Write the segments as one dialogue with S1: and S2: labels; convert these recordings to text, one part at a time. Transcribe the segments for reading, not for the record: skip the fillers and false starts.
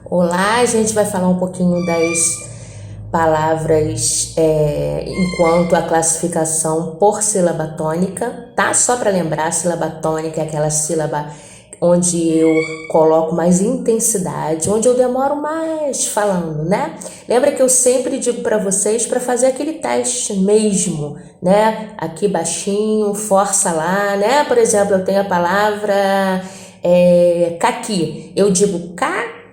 S1: Olá, a gente vai falar um pouquinho das palavras enquanto a classificação por sílaba tônica, tá? Só para lembrar, a sílaba tônica é aquela sílaba onde eu coloco mais intensidade, onde eu demoro mais falando, né? Lembra que eu sempre digo para vocês para fazer aquele teste mesmo, né? Aqui baixinho, força lá, né? Por exemplo, eu tenho a palavra caqui, eu digo caqui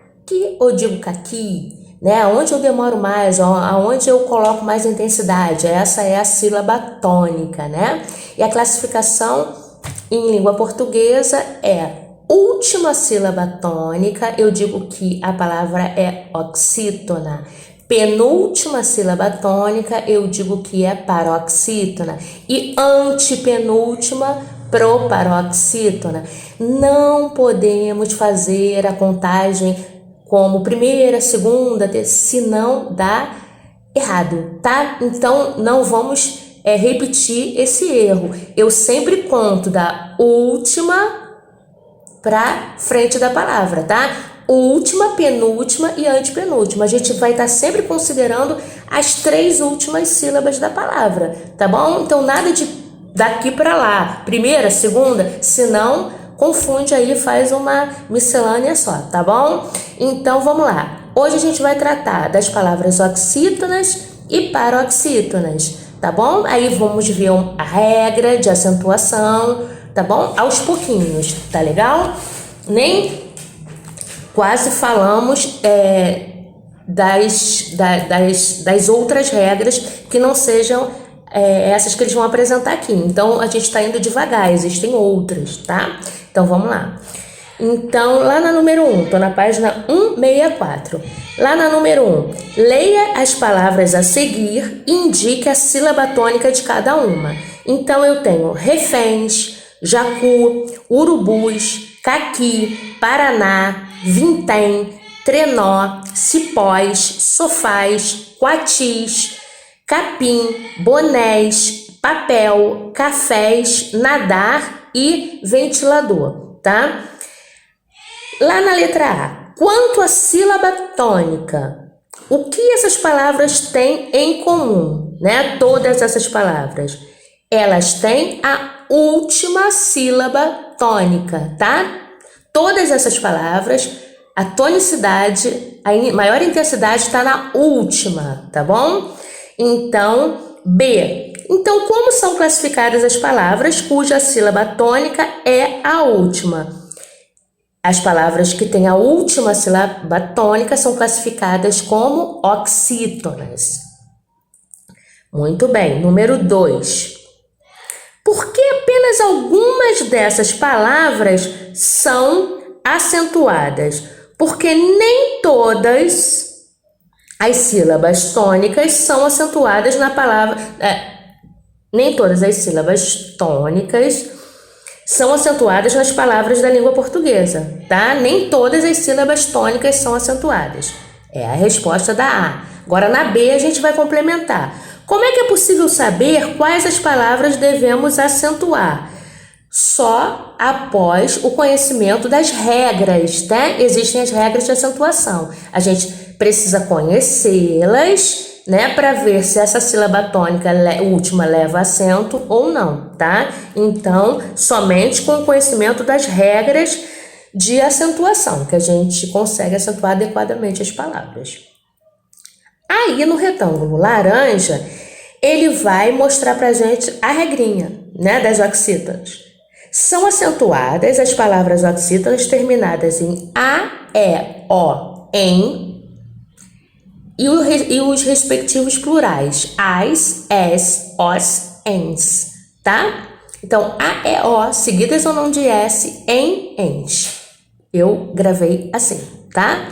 S1: ou digo caqui, né? Onde eu demoro mais, aonde eu coloco mais intensidade, essa é a sílaba tônica, né? E a classificação em língua portuguesa é última sílaba tônica, eu digo que a palavra é oxítona. Penúltima sílaba tônica, eu digo que é paroxítona. E antepenúltima, proparoxítona. Não podemos fazer a contagem como primeira, segunda, terceira, senão dá errado, tá? Então não vamos repetir esse erro. Eu sempre conto da última para frente da palavra, tá? Última, penúltima e antepenúltima. A gente vai estar sempre considerando as 3 últimas sílabas da palavra, tá bom? Então nada de daqui para lá, primeira, segunda, senão confunde aí, faz uma miscelânea só, tá bom? Então vamos lá. Hoje a gente vai tratar das palavras oxítonas e paroxítonas, tá bom? Aí vamos ver a regra de acentuação, tá bom? Aos pouquinhos, tá legal? Nem quase falamos das outras regras que não sejam essas que eles vão apresentar aqui. Então, a gente está indo devagar, existem outras, tá? Então, vamos lá. Então, lá na número 1, tô na página 164. Lá na número 1, leia as palavras a seguir e indique a sílaba tônica de cada uma. Então, eu tenho reféns, jacu, urubus, caqui, paraná, vintém, trenó, cipós, sofás, quatis, capim, bonés, papel, cafés, nadar e ventilador, tá? Lá na letra A, quanto à sílaba tônica, o que essas palavras têm em comum, né? Todas essas palavras, elas têm a última sílaba tônica, tá? Todas essas palavras, a tonicidade, a maior intensidade está na última, tá bom? Então, B. Então, como são classificadas as palavras cuja sílaba tônica é a última? As palavras que têm a última sílaba tônica são classificadas como oxítonas. Muito bem. Número 2. Por que apenas algumas dessas palavras são acentuadas? Porque nem todas as sílabas tônicas são acentuadas na palavra... nem todas as sílabas tônicas são acentuadas nas palavras da língua portuguesa, tá? Nem todas as sílabas tônicas são acentuadas. É a resposta da A. Agora, na B, a gente vai complementar. Como é que é possível saber quais as palavras devemos acentuar? Só após o conhecimento das regras, tá? Existem as regras de acentuação. A gente precisa conhecê-las, né, para ver se essa sílaba tônica última leva acento ou não, tá? Então, somente com o conhecimento das regras de acentuação que a gente consegue acentuar adequadamente as palavras. Aí, no retângulo laranja, ele vai mostrar pra gente a regrinha, né, das oxítonas. São acentuadas as palavras oxítonas terminadas em A, E, O, em e os respectivos plurais, as, es, os, ens, tá? Então, A, E, O, seguidas ou não de S, em, ens. Eu gravei assim, tá?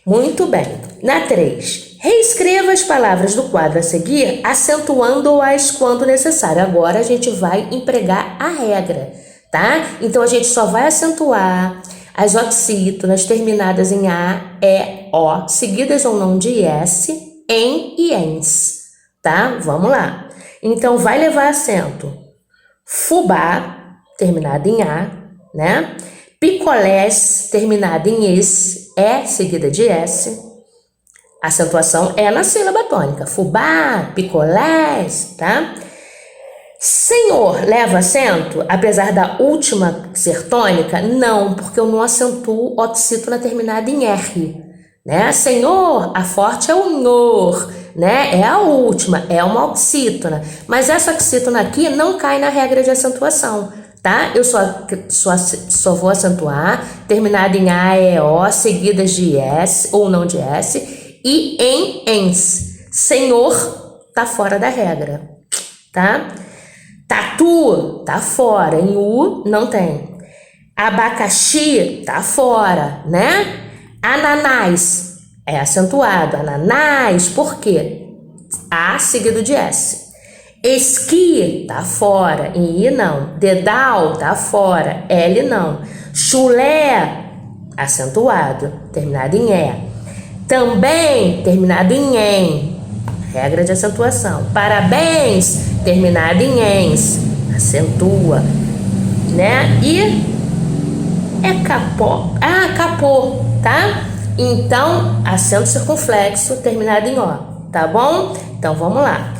S1: Muito bem. Na 3, reescreva as palavras do quadro a seguir, acentuando-as quando necessário. Agora a gente vai empregar a regra, tá? Então, a gente só vai acentuar as oxítonas terminadas em A, E, O, seguidas ou não de S, em e ens, tá? Vamos lá. Então, vai levar acento. Fubá, terminado em A, né? Picolés, terminado em es, é seguida de S. A acentuação é na sílaba tônica. Fubá, picolés, tá? Senhor leva acento, apesar da última ser tônica? Não, porque eu não acentuo oxítona terminada em R, né? Senhor, a forte é o nor, né? É a última, é uma oxítona. Mas essa oxítona aqui não cai na regra de acentuação, tá? Eu só vou acentuar terminada em A, E, O, seguidas de S ou não de S, e em ens. Senhor tá fora da regra, tá? Tatu tá fora, em U não tem. Abacaxi tá fora, né? Ananás é acentuado, ananás, por quê? A seguido de S. Esqui tá fora, em I não. Dedal tá fora, L não. Chulé, acentuado, terminado em E. Também, terminado em em. Regra de acentuação. Parabéns, terminado em ens, acentua, né? E é capô. Ah, capô, tá? Então, acento circunflexo, terminado em O, tá bom? Então, vamos lá.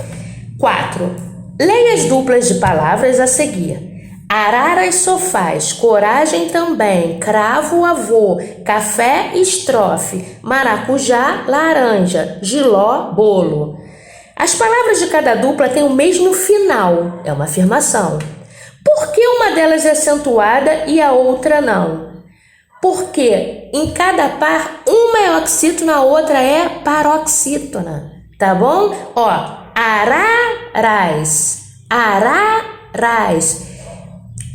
S1: 4. Leia as duplas de palavras a seguir. Araras, sofás, coragem também, cravo, avô, café, estrofe, maracujá, laranja, giló, bolo. As palavras de cada dupla têm o mesmo final, é uma afirmação. Por que uma delas é acentuada e a outra não? Porque em cada par, uma é oxítona, a outra é paroxítona, tá bom? Ó, araras, araras.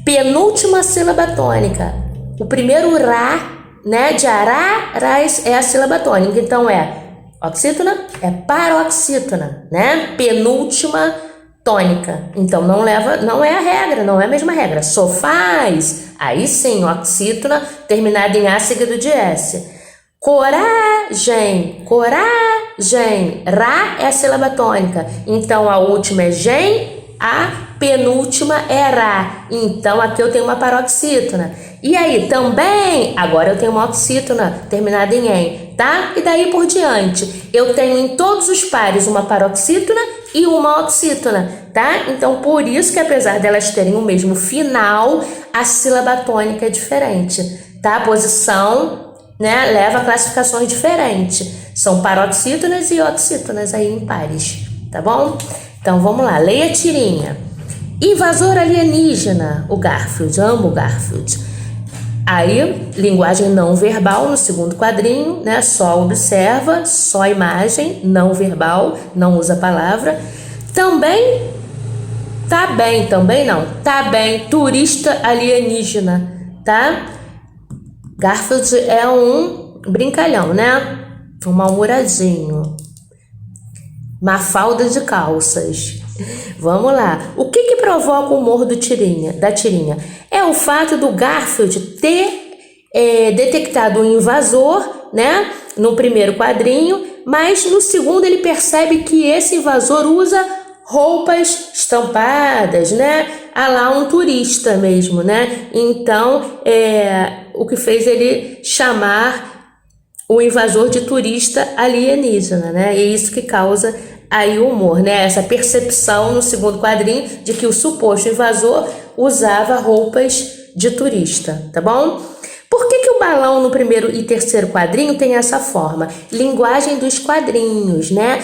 S1: Penúltima sílaba tônica. O primeiro rá, né, de araras é a sílaba tônica. Então é oxítona, é paroxítona, né? Penúltima tônica. Então não é a regra, não é a mesma regra. Sofás, aí sim, oxítona, terminada em A seguido de S. Coragem, coragem. Rá é a sílaba tônica. Então a última é gen, a penúltima é Rá. Então aqui eu tenho uma paroxítona. E aí também, agora eu tenho uma oxítona terminada em en, tá? E daí por diante, eu tenho em todos os pares uma paroxítona e uma oxítona, tá? Então por isso que apesar delas terem o mesmo final, a sílaba tônica é diferente, tá? A posição, né, leva a classificações diferentes. São paroxítonas e oxítonas aí em pares, tá bom? Então vamos lá, leia a tirinha. Invasor alienígena, o Garfield, amo o Garfield. Aí, linguagem não verbal no segundo quadrinho, né? Só observa, só imagem, não verbal, não usa palavra. Também, tá bem, também não. Tá bem, turista alienígena, tá? Garfield é um brincalhão, né? Um mal-humoradinho. Mafalda de calças. Vamos lá. O que provoca o humor da tirinha? É o fato do Garfield ter detectado um invasor, né, no primeiro quadrinho, mas no segundo ele percebe que esse invasor usa roupas estampadas, né, a lá um turista mesmo, né? Então, o que fez ele chamar o invasor de turista alienígena, né? E é isso que causa aí o humor, né? Essa percepção no segundo quadrinho de que o suposto invasor usava roupas de turista, tá bom? Por que o balão no primeiro e terceiro quadrinho tem essa forma? Linguagem dos quadrinhos, né?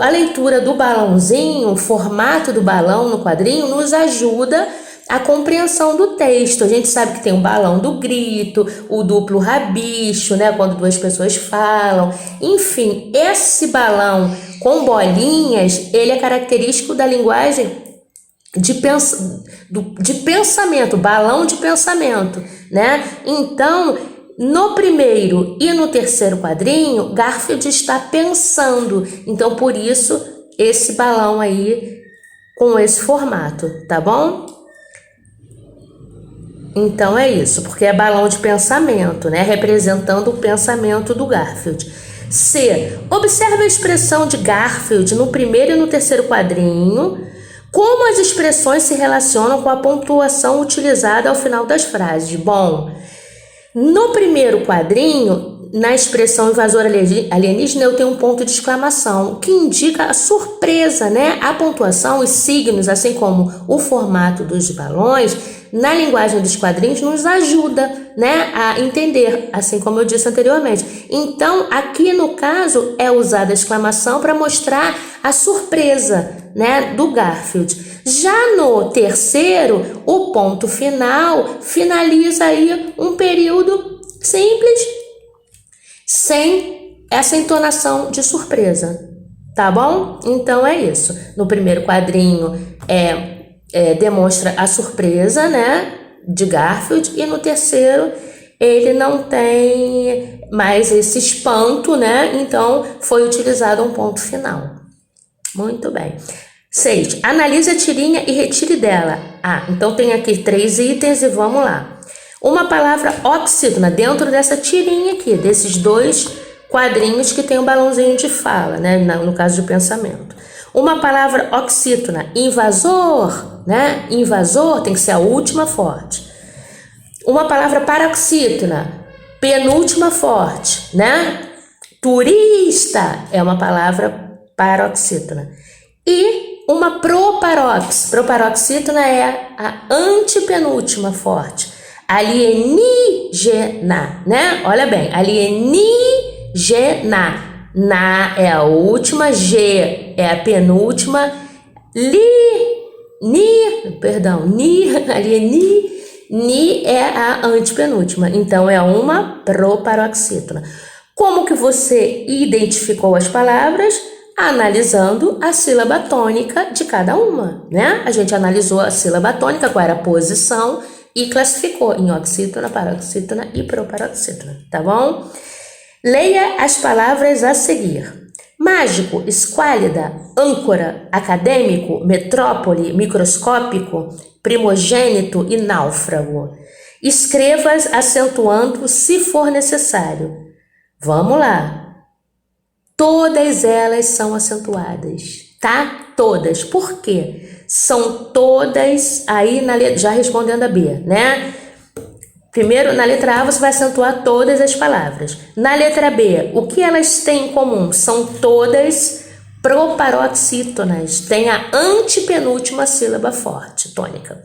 S1: A leitura do balãozinho, o formato do balão no quadrinho nos ajuda a compreensão do texto. A gente sabe que tem o balão do grito, o duplo rabicho, né, quando duas pessoas falam. Enfim, esse balão com bolinhas, ele é característico da linguagem de pensamento, balão de pensamento, né? Então, no primeiro e no terceiro quadrinho, Garfield está pensando. Então, por isso, esse balão aí com esse formato, tá bom? Então é isso, porque é balão de pensamento, né? Representando o pensamento do Garfield. C. Observe a expressão de Garfield no primeiro e no terceiro quadrinho, como as expressões se relacionam com a pontuação utilizada ao final das frases. Bom, No primeiro quadrinho, na expressão invasor alienígena, eu tenho um ponto de exclamação, que indica a surpresa, né? A pontuação, os signos, assim como o formato dos balões, na linguagem dos quadrinhos, nos ajuda, né, a entender, assim como eu disse anteriormente. Então, aqui no caso, é usada a exclamação para mostrar a surpresa, né, do Garfield. Já no terceiro, o ponto final finaliza aí um período simples, sem essa entonação de surpresa, tá bom? Então é isso. No primeiro quadrinho demonstra a surpresa, né, de Garfield, e no terceiro ele não tem mais esse espanto, né? Então foi utilizado um ponto final. Muito bem. 6. Analise a tirinha e retire dela. Então tem aqui 3 itens e vamos lá. Uma palavra oxítona dentro dessa tirinha aqui, desses 2 quadrinhos que tem um balãozinho de fala, né? No caso de pensamento. Uma palavra oxítona, invasor, né? Invasor tem que ser a última forte. Uma palavra paroxítona, penúltima forte, né? Turista é uma palavra paroxítona. E uma proparoxítona é a antepenúltima forte. Alienígena, né? Olha bem, alienígena. Na é a última, G é a penúltima, ni é a antepenúltima. Então é uma proparoxítona. Como que você identificou as palavras? Analisando a sílaba tônica de cada uma, né? A gente analisou a sílaba tônica, qual era a posição, e classificou em oxítona, paroxítona e proparoxítona, tá bom? Leia as palavras a seguir. Mágico, esquálida, âncora, acadêmico, metrópole, microscópico, primogênito e náufrago. Escreva-as acentuando se for necessário. Vamos lá. Todas elas são acentuadas, tá? Todas. Por quê? São todas, aí já respondendo a B, né? Primeiro, na letra A, você vai acentuar todas as palavras. Na letra B, o que elas têm em comum? São todas proparoxítonas. Tem a antepenúltima sílaba forte, tônica.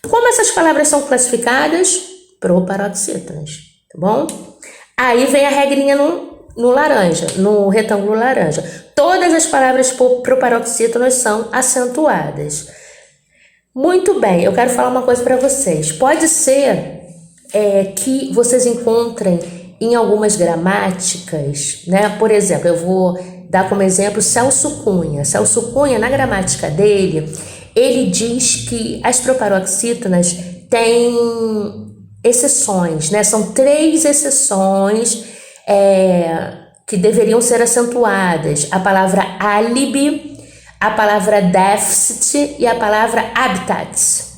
S1: Como essas palavras são classificadas? Proparoxítonas, tá bom? Aí vem a regrinha no laranja, no retângulo laranja. Todas as palavras proparoxítonas são acentuadas. Muito bem, eu quero falar uma coisa para vocês. Pode ser que vocês encontrem em algumas gramáticas, né? Por exemplo, eu vou dar como exemplo Celso Cunha. Celso Cunha, na gramática dele, ele diz que as proparoxítonas têm exceções, né? São 3 exceções que deveriam ser acentuadas: a palavra álibi, a palavra déficit e a palavra habitat,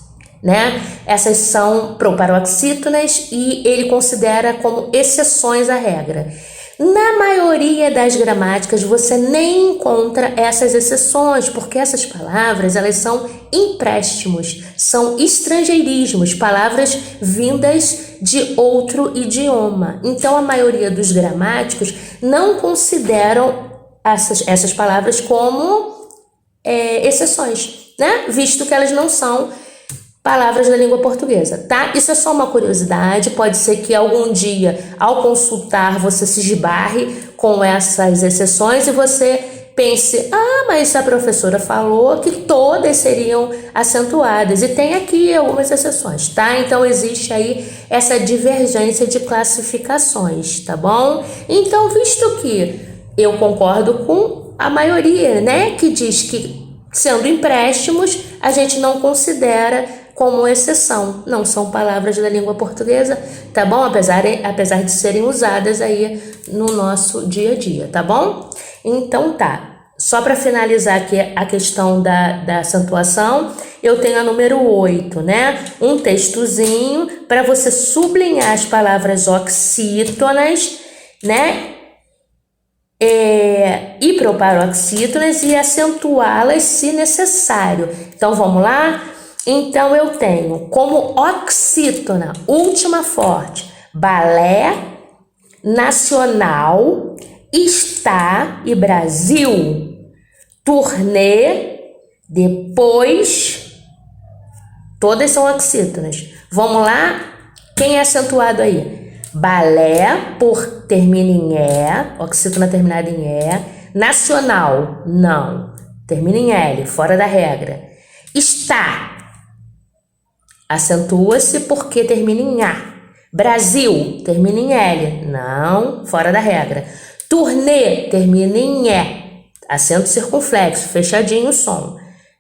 S1: né? Essas são proparoxítonas e ele considera como exceções à regra. Na maioria das gramáticas você nem encontra essas exceções, porque essas palavras elas são empréstimos, são estrangeirismos, palavras vindas de outro idioma. Então a maioria dos gramáticos não consideram essas palavras como exceções, né? Visto que elas não são palavras da língua portuguesa, tá? Isso é só uma curiosidade, pode ser que algum dia, ao consultar, você se esbarre com essas exceções e você pense, mas a professora falou que todas seriam acentuadas, e tem aqui algumas exceções, tá? Então existe aí essa divergência de classificações, tá bom? Então, visto que eu concordo com a maioria, né, que diz que, sendo empréstimos, a gente não considera como exceção, não são palavras da língua portuguesa, tá bom? Apesar de serem usadas aí no nosso dia a dia, tá bom? Então tá, só para finalizar aqui a questão da acentuação, eu tenho a número 8, né? Um textozinho para você sublinhar as palavras oxítonas, né? E proparoxítonas e acentuá-las se necessário. Então vamos lá? Então eu tenho como oxítona, última forte, balé, nacional, está e Brasil, turnê, depois, todas são oxítonas. Vamos lá? Quem é acentuado aí? Balé, por termina em é, oxítona terminada em é. Nacional, não, termina em L, fora da regra. Está, acentua-se porque termina em A. Brasil, termina em L, não, fora da regra. Turnê, termina em E, acento circunflexo, fechadinho o som,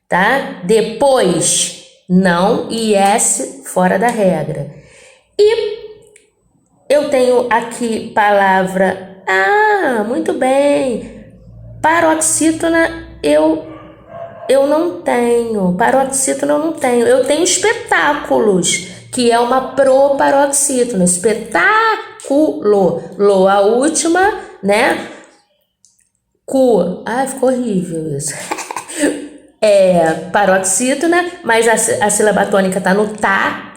S1: tá? Depois, não, e S, fora da regra. E eu tenho aqui palavra, muito bem, paroxítona eu não tenho, paroxítona eu não tenho, eu tenho espetáculos, que é uma proparoxítona, espetáculo, lo a última, né? Cu, ficou horrível isso. É paroxítona, mas a sílaba tônica tá no tá,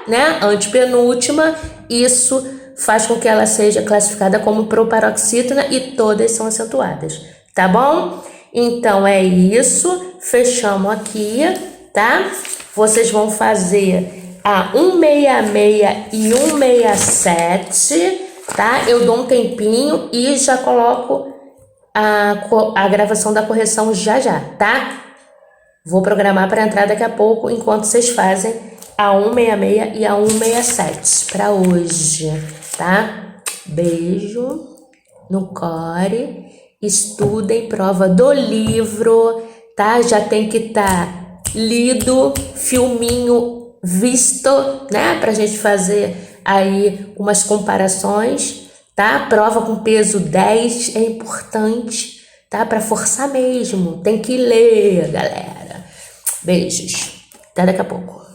S1: né? Antepenúltima, isso faz com que ela seja classificada como proparoxítona e todas são acentuadas, tá bom? Então é isso, fechamos aqui, tá? Vocês vão fazer a 166 e 167, tá? Eu dou um tempinho e já coloco a gravação da correção já, tá? Vou programar para entrar daqui a pouco, enquanto vocês fazem a 166 e a 167 para hoje, tá? Beijo no core, estudem, prova do livro, tá? Já tem que estar lido, filminho visto, né? Pra gente fazer aí umas comparações, tá? Prova com peso 10 é importante, tá? Pra forçar mesmo, tem que ler, galera. Beijos, até daqui a pouco.